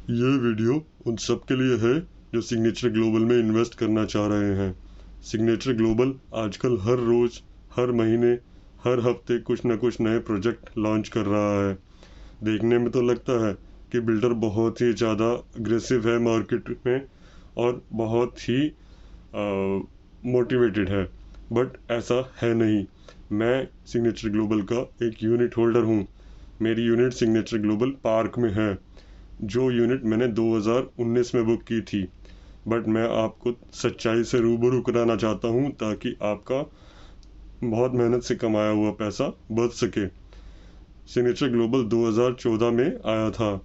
ये वीडियो उन सब के लिए है जो सिग्नेचर ग्लोबल में इन्वेस्ट करना चाह रहे हैं। सिग्नेचर ग्लोबल आजकल हर रोज़, हर महीने, हर हफ्ते कुछ ना कुछ नए प्रोजेक्ट लॉन्च कर रहा है। देखने में तो लगता है कि बिल्डर बहुत ही ज़्यादा अग्रेसिव है मार्केट में और बहुत ही मोटिवेटेड है, बट ऐसा है नहीं। मैं सिग्नेचर ग्लोबल का एक यूनिट होल्डर हूँ। मेरी यूनिट सिग्नेचर ग्लोबल पार्क में है, जो यूनिट मैंने 2019 में बुक की थी। बट मैं आपको सच्चाई से रूबरू कराना चाहता हूँ ताकि आपका बहुत मेहनत से कमाया हुआ पैसा बच सके। सिग्नेचर ग्लोबल 2014 में आया था,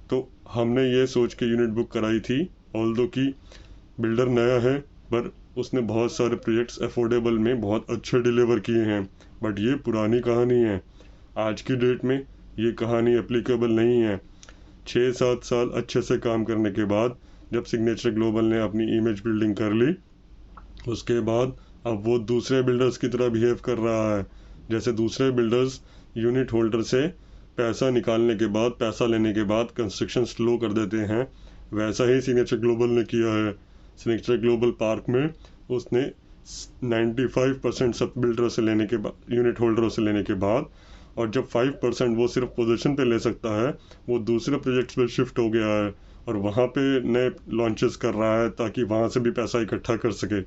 तो हमने ये सोच के यूनिट बुक कराई थी। ऑल्दो कि बिल्डर नया है, पर उसने बहुत सारे प्रोजेक्ट्स अफोर्डेबल में बहुत अच्छे डिलीवर किए हैं। बट ये पुरानी कहानी है, आज की डेट में ये कहानी एप्लीकेबल नहीं है। 6-7 साल अच्छे से काम करने के बाद जब सिग्नेचर ग्लोबल ने अपनी इमेज बिल्डिंग कर ली, उसके बाद अब वो दूसरे बिल्डर्स की तरह बिहेव कर रहा है। जैसे दूसरे बिल्डर्स यूनिट होल्डर से पैसा निकालने के बाद, पैसा लेने के बाद कंस्ट्रक्शन स्लो कर देते हैं, वैसा ही सिग्नेचर ग्लोबल ने किया है। सिग्नेचर ग्लोबल पार्क में उसने 95% सब बिल्डरों से लेने के बाद, यूनिट होल्डरों से लेने के बाद, और जब 5% वो सिर्फ पोजीशन पे ले सकता है, वो दूसरे प्रोजेक्ट्स पे शिफ्ट हो गया है और वहाँ पे नए लॉन्चेस कर रहा है ताकि वहाँ से भी पैसा इकट्ठा कर सके।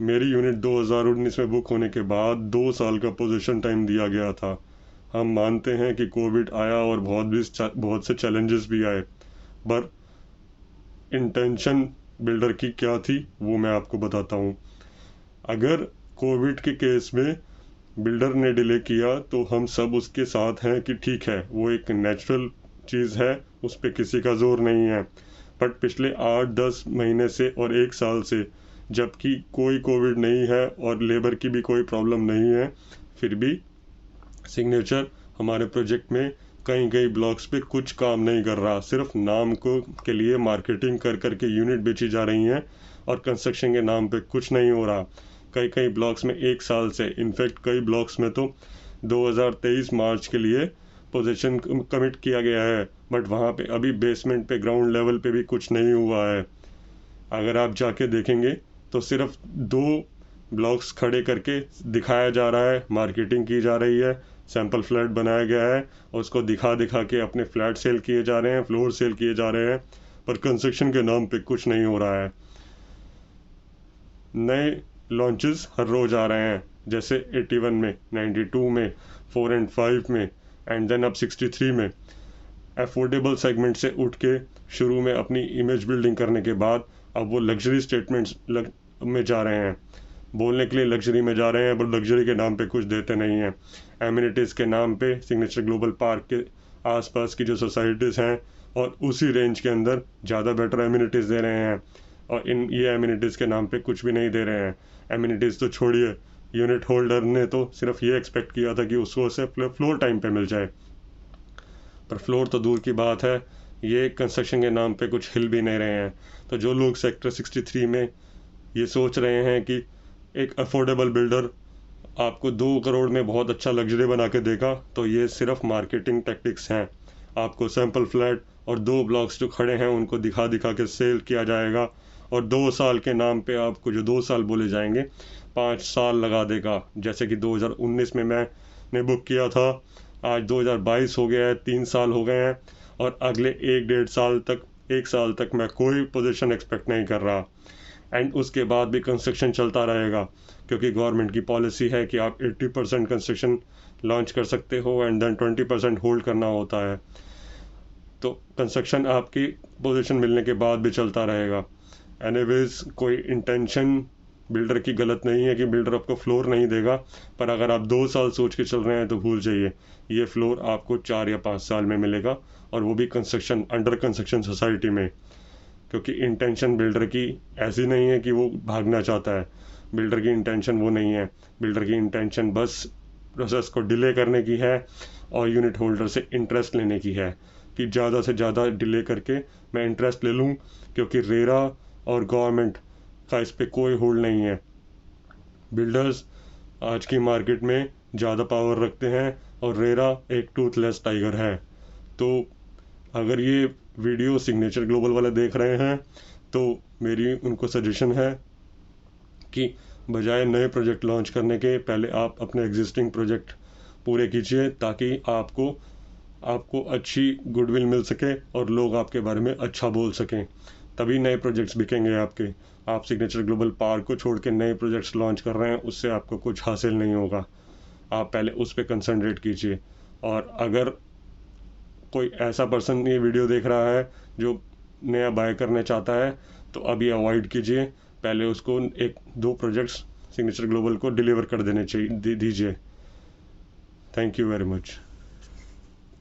मेरी यूनिट 2019 में बुक होने के बाद 2 साल का पोजीशन टाइम दिया गया था। हम मानते हैं कि कोविड आया और बहुत से चैलेंजेस भी आए, पर इंटेंशन बिल्डर की क्या थी वो मैं आपको बताता हूँ। अगर कोविड के केस में बिल्डर ने डिले किया तो हम सब उसके साथ हैं कि ठीक है, वो एक नेचुरल चीज़ है, उस पर किसी का जोर नहीं है। बट पिछले 8-10 महीने से और 1 साल से, जबकि कोई कोविड नहीं है और लेबर की भी कोई प्रॉब्लम नहीं है, फिर भी सिग्नेचर हमारे प्रोजेक्ट में कई कई ब्लॉक्स पे कुछ काम नहीं कर रहा। सिर्फ नाम को के लिए मार्केटिंग कर कर के यूनिट बेची जा रही हैं और कंस्ट्रक्शन के नाम पे कुछ नहीं हो रहा। कई कई ब्लॉक्स में 1 साल से, इनफैक्ट कई ब्लॉक्स में तो 2023 मार्च के लिए पोजीशन कमिट किया गया है, बट वहाँ पे अभी बेसमेंट पे, ग्राउंड लेवल पे भी कुछ नहीं हुआ है। अगर आप जाके देखेंगे तो सिर्फ 2 ब्लॉक्स खड़े करके दिखाया जा रहा है, मार्केटिंग की जा रही है, सैंपल फ्लैट बनाया गया है और उसको दिखा दिखा के अपने फ्लैट सेल किए जा रहे हैं, फ्लोर सेल किए जा रहे हैं, पर कंस्ट्रक्शन के नाम पे कुछ नहीं हो रहा है। नए लॉन्चेस हर रोज़ आ रहे हैं, जैसे 81 में, 92 में, 4 एंड 5 में, एंड देन अब 63 में। अफोर्डेबल सेगमेंट से उठ के शुरू में अपनी इमेज बिल्डिंग करने के बाद अब वो लग्जरी स्टेटमेंट्स में जा रहे हैं। बोलने के लिए लग्जरी में जा रहे हैं, पर लग्जरी के नाम पे कुछ देते नहीं हैं। एमिनिटीज़ के नाम पे सिग्नेचर ग्लोबल पार्क के आसपास की जो सोसाइटीज़ हैं और उसी रेंज के अंदर ज़्यादा बेटर एमिनिटीज़ दे रहे हैं, और ये एमिनिटीज़ के नाम पे कुछ भी नहीं दे रहे हैं। एमिनिटीज़ तो छोड़िए, यूनिट होल्डर ने तो सिर्फ ये एक्सपेक्ट किया था कि उसको सिर्फ फ्लोर टाइम पे मिल जाए, पर फ्लोर तो दूर की बात है, ये कंस्ट्रक्शन के नाम पे कुछ हिल भी नहीं रहे हैं। तो जो लोग सेक्टर 63 में ये सोच रहे हैं कि एक अफोर्डेबल बिल्डर आपको 2 करोड़ में बहुत अच्छा लग्जरी बना के देगा, तो ये सिर्फ मार्केटिंग टैक्टिक्स हैं। आपको सैंपल फ्लैट और 2 ब्लॉक्स जो खड़े हैं उनको दिखा दिखा के सेल किया जाएगा, और 2 साल के नाम पे आपको जो 2 साल बोले जाएंगे, 5 साल लगा देगा। जैसे कि 2019 में मैंने बुक किया था, आज 2022 हो गया है, 3 साल हो गए हैं, और अगले 1-1.5 साल तक, 1 साल तक मैं कोई पोजीशन एक्सपेक्ट नहीं कर रहा। एंड उसके बाद भी कंस्ट्रक्शन चलता रहेगा, क्योंकि गवर्नमेंट की पॉलिसी है कि आप 80% कंस्ट्रक्शन लॉन्च कर सकते हो एंड देन 20% होल्ड करना होता है। तो कंस्ट्रक्शन आपकी पोजीशन मिलने के बाद भी चलता रहेगा। एनीवेज, कोई इंटेंशन बिल्डर की गलत नहीं है कि बिल्डर आपको फ्लोर नहीं देगा, पर अगर आप 2 साल सोच के चल रहे हैं तो भूल जाइए, ये फ्लोर आपको 4 या 5 साल में मिलेगा, और वो भी कंस्ट्रक्शन, अंडर कंस्ट्रक्शन सोसाइटी में। क्योंकि इंटेंशन बिल्डर की ऐसी नहीं है कि वो भागना चाहता है। बिल्डर की इंटेंशन वो नहीं है। बिल्डर की इंटेंशन बस प्रोसेस को डिले करने की है और यूनिट होल्डर से इंटरेस्ट लेने की है, कि ज़्यादा से ज़्यादा डिले करके मैं इंटरेस्ट ले लूँ, क्योंकि रेरा और गवर्नमेंट का इस पर कोई होल्ड नहीं है। बिल्डर्स आज की मार्केट में ज़्यादा पावर रखते हैं और रेरा एक टूथलेस टाइगर है। तो अगर ये वीडियो सिग्नेचर ग्लोबल वाले देख रहे हैं तो मेरी उनको सजेशन है कि बजाय नए प्रोजेक्ट लॉन्च करने के पहले आप अपने एग्जिस्टिंग प्रोजेक्ट पूरे कीजिए, ताकि आपको अच्छी गुडविल मिल सके और लोग आपके बारे में अच्छा बोल सकें। तभी नए प्रोजेक्ट्स बिकेंगे आपके। आप सिग्नेचर ग्लोबल पार्क को छोड़ के नए प्रोजेक्ट्स लॉन्च कर रहे हैं, उससे आपको कुछ हासिल नहीं होगा। आप पहले उस पर कंसंट्रेट कीजिए। और अगर कोई ऐसा पर्सन ये वीडियो देख रहा है जो नया बाय करना चाहता है तो अभी अवॉइड कीजिए, पहले उसको 1-2 प्रोजेक्ट्स सिग्नेचर ग्लोबल को डिलीवर कर देने चाहिए दीजिए। Thank you very much.